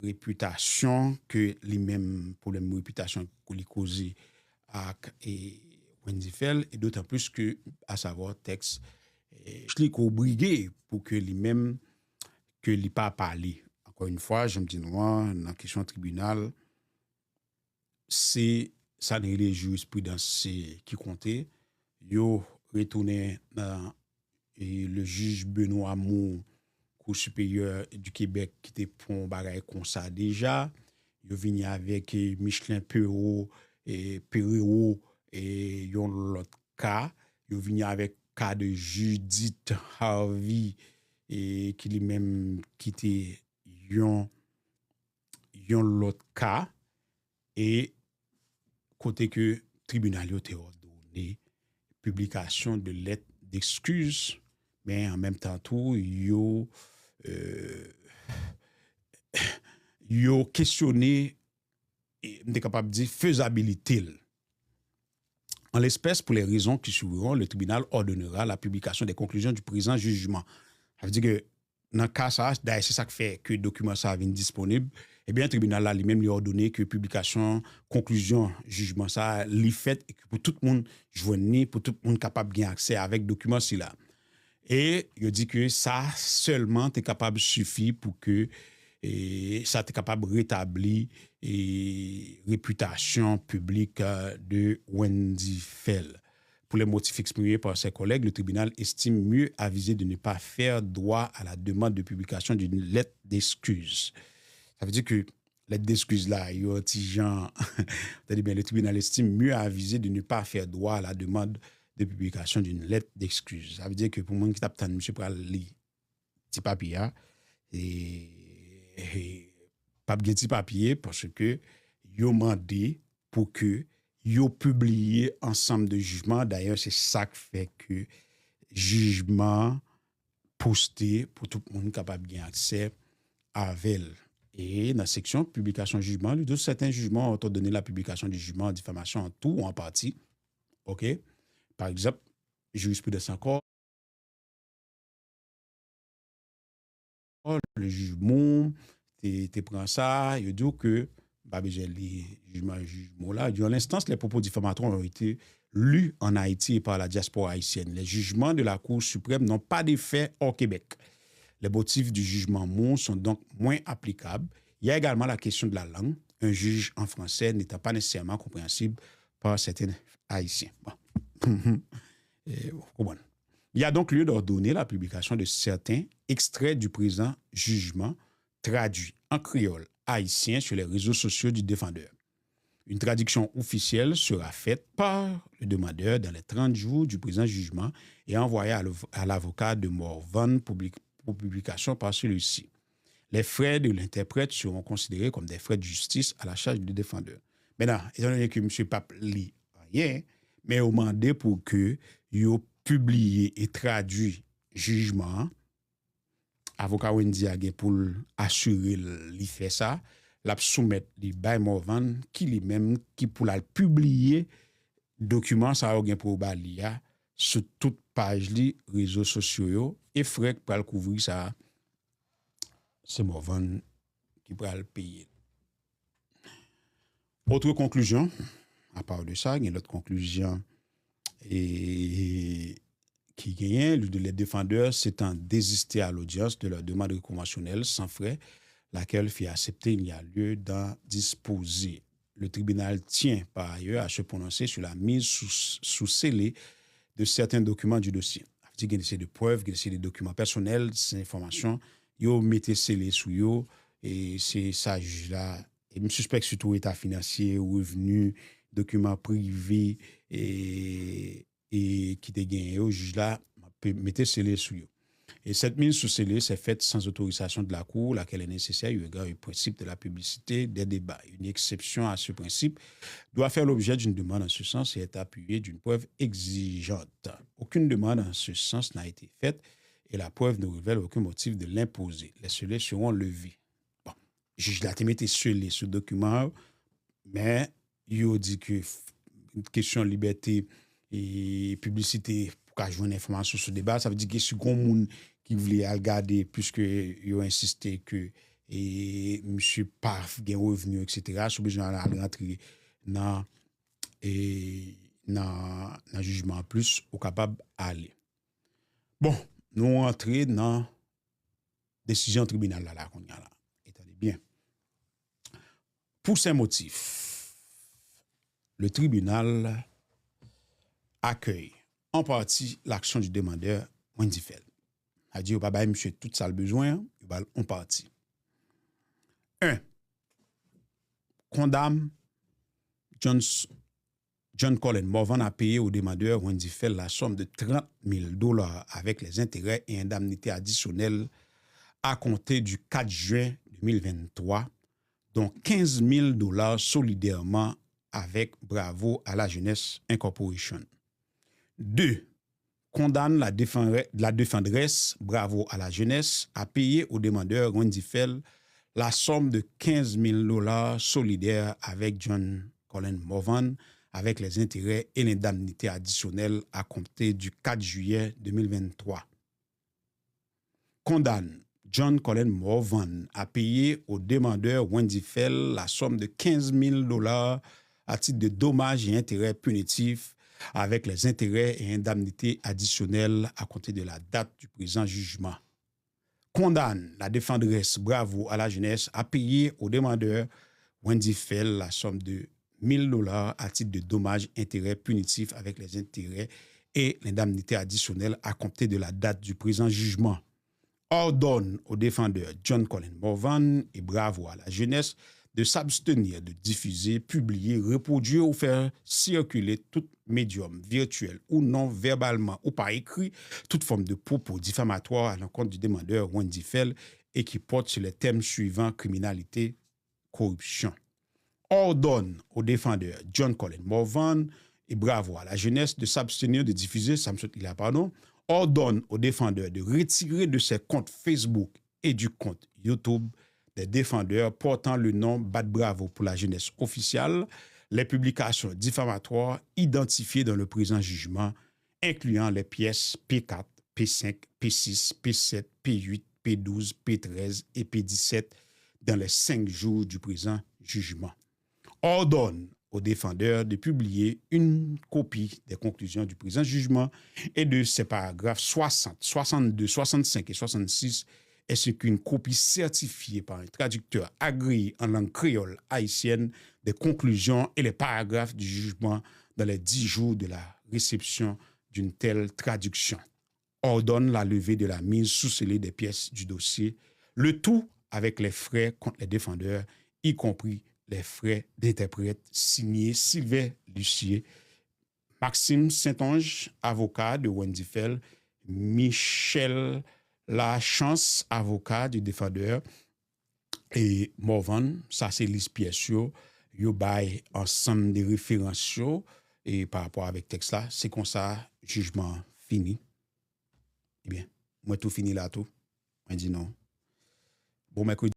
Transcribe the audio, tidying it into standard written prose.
réputation que les mêmes problèmes de réputation qu'on lui causé à Wendy Fell, et d'autant plus que, à savoir, texte, je l'ai obrigué pour que lui-même, que lui pas parlé. Encore une fois, je me dis, moi, dans la question tribunal, c'est ça les jurisprudence qui comptait. Yo retourné dans le juge Benoît Mou, Cour supérieure du Québec, qui était pour un bagage comme ça déjà. Yo venu avec Michelin Perrault et yon l'autre cas. Yo venu avec cas de Judith Harvey et qui lui-même quitté yon l'autre cas et côté que tribunal yo te ordonné publication de lettres d'excuses, mais en même temps tout yo questionné m'était capable de dire faisabilité. En l'espèce, pour les raisons qui suivront, le tribunal ordonnera la publication des conclusions du présent jugement. Ça veut dire que dans le cas ça, c'est ça qui fait que le document ça vienne disponible. Eh bien, le tribunal là lui-même lui a ordonné que publication, conclusion, jugement ça, l'y fait et que pour tout le monde joindre, pour tout le monde capable de gagner accès avec le document ci là. Et il dit que ça seulement est capable de suffire pour que ça est capable de rétablir réputation publique de Wendy Fell. Pour les motifs exprimés par ses collègues, le tribunal estime mieux avisé de ne pas faire droit à la demande de publication d'une lettre d'excuse. Ça veut dire que lettre d'excuse là, il y a un petit genre, le tribunal estime mieux avisé de ne pas faire droit à la demande de publication d'une lettre d'excuse. Ça veut dire que pour moi qui tape tant monsieur pour lire petit papier et pas de petit papier parce que yo mandé pour que yo publié ensemble de jugements. D'ailleurs, c'est ça qui fait que jugement posté pour tout le monde capable de gagner accès avec. Et dans la section publication jugement, certains jugements ont ordonné la publication du jugement en diffamation en tout ou en partie. OK? Par exemple, jurisprudence encore, le jugement, tu prends ça, il dit que, bah, j'ai les jugements là, durant l'instance, les propos diffamatoires ont été lus en Haïti et par la diaspora haïtienne. Les jugements de la Cour suprême n'ont pas d'effet au Québec. Les motifs du jugement Mon sont donc moins applicables. Il y a également la question de la langue. Un juge en français n'étant pas nécessairement compréhensible par certains Haïtiens. Bon. Bon. Il y a donc lieu d'ordonner la publication de certains extraits du présent jugement traduits en créole haïtien sur les réseaux sociaux du défendeur. Une traduction officielle sera faite par le demandeur dans les 30 jours du présent jugement et envoyée à l'avocat de Morvan pour publication par celui-ci. Les frais de l'interprète seront considérés comme des frais de justice à la charge du défendeur. Maintenant, étant donné que M. Pape lit rien, mais au mandé pour que yo publié et traduit jugement, avocat Wendy Agé pour assurer li fait ça, l'a soumettre li bay Morvan qui lui-même qui pour la publier document ça gen pour balia sur toute page li réseaux sociaux et frais pour le couvrir ça c'est Morvan qui va le payer. Autre conclusion, à part de ça, il y a une autre conclusion et qui gagne, les défendeurs s'étant désistés à l'audience de leur demande conventionnelle sans frais, laquelle fit accepter il y a lieu d'en disposer. Le tribunal tient par ailleurs à se prononcer sur la mise sous scellé de certains documents du dossier. Il y a des preuves, il y a des documents personnels, ces informations, yo mettez scellé sous yo et c'est ça juge là. Et me suspecte surtout état financier, revenu, documents privés et qui te gagné au juge là mettez scellé sous yo. Et cette mise sous scellé s'est faite sans autorisation de la Cour, laquelle est nécessaire au regard du principe de la publicité des débats. Une exception à ce principe doit faire l'objet d'une demande en ce sens et être appuyée d'une preuve exigeante. Aucune demande en ce sens n'a été faite et la preuve ne révèle aucun motif de l'imposer. Les scellés seront levés. Bon, juge là te mettez scellé ce document, mais il dit que une question de liberté et publicité pour jouer une information sur ce débat, ça veut dire que si grand monde qui voulait regarder puisque ils ont insisté que et monsieur pas gain revenu etc. Sous besoin de rentrer dans et dans jugement plus ou capable aller. Bon, nous entrer dans décision tribunal là qu'on y a là. Attendez bien. Pour ces motifs, le tribunal accueille en partie l'action du demandeur Wendy Fell. A dit, papa, monsieur, tout ça le besoin, il va en partie. 1. Condamne John Colin Morvan a payé au demandeur Wendy Fell la somme de $30,000 avec les intérêts et indemnités additionnelles à compter du 4 juin 2023, dont $15,000 solidairement avec Bravo à la Jeunesse Incorporation. 2. Condamne la défendresse Bravo à la Jeunesse à payer au demandeur Wendy Fell la somme de $15,000 solidaires avec John Colin Morvan avec les intérêts et l'indemnité additionnelle à compter du 4 juillet 2023. Condamne John Colin Morvan a payé au demandeur Wendy Fell la somme de $15,000 à titre de dommages et intérêts punitifs avec les intérêts et indemnités additionnelles à compter de la date du présent jugement. Condamne la défendresse Bravo à la Jeunesse à payer au demandeur Wendy Fell la somme de $1,000 à titre de dommages et intérêts punitifs avec les intérêts et l'indemnité additionnelle à compter de la date du présent jugement. Ordonne aux défendeurs John Colin Morvan et Bravo à la Jeunesse de s'abstenir de diffuser, publier, reproduire ou faire circuler tout médium virtuel ou non verbalement ou par écrit toute forme de propos diffamatoires à l'encontre du demandeur Wendy Fell et qui porte sur les thèmes suivants: criminalité, corruption. Ordonne aux défendeurs John Colin Morvan et Bravo à la Jeunesse de s'abstenir de diffuser, ordonne aux défendeurs de retirer de ses comptes Facebook et du compte YouTube des défendeurs portant le nom Bad Bravo pour la Jeunesse officielle les publications diffamatoires identifiées dans le présent jugement, incluant les pièces P4, P5, P6, P7, P8, P12, P13 et P17 dans les 5 jours du présent jugement. Ordonne aux défendeurs de publier une copie des conclusions du présent jugement et de ses paragraphes 60, 62, 65 et 66, ainsi qu'une copie certifiée par un traducteur agréé en langue créole haïtienne des conclusions et les paragraphes du jugement dans les 10 jours de la réception d'une telle traduction. Ordonne la levée de la mise sous scellé des pièces du dossier, le tout avec les frais contre les défendeurs, y compris les frais d'interprète signés Sylvain Lucier, Maxime Saint-Onge, avocat de Wendy Fell, Michel Lachance, avocat du défendeur, et Morvan, ça c'est liste pièce yo bail ensemble de références et par rapport avec texte là, c'est comme ça jugement fini. Eh bien, moi tout fini là tout. On dit non. Bon mercredi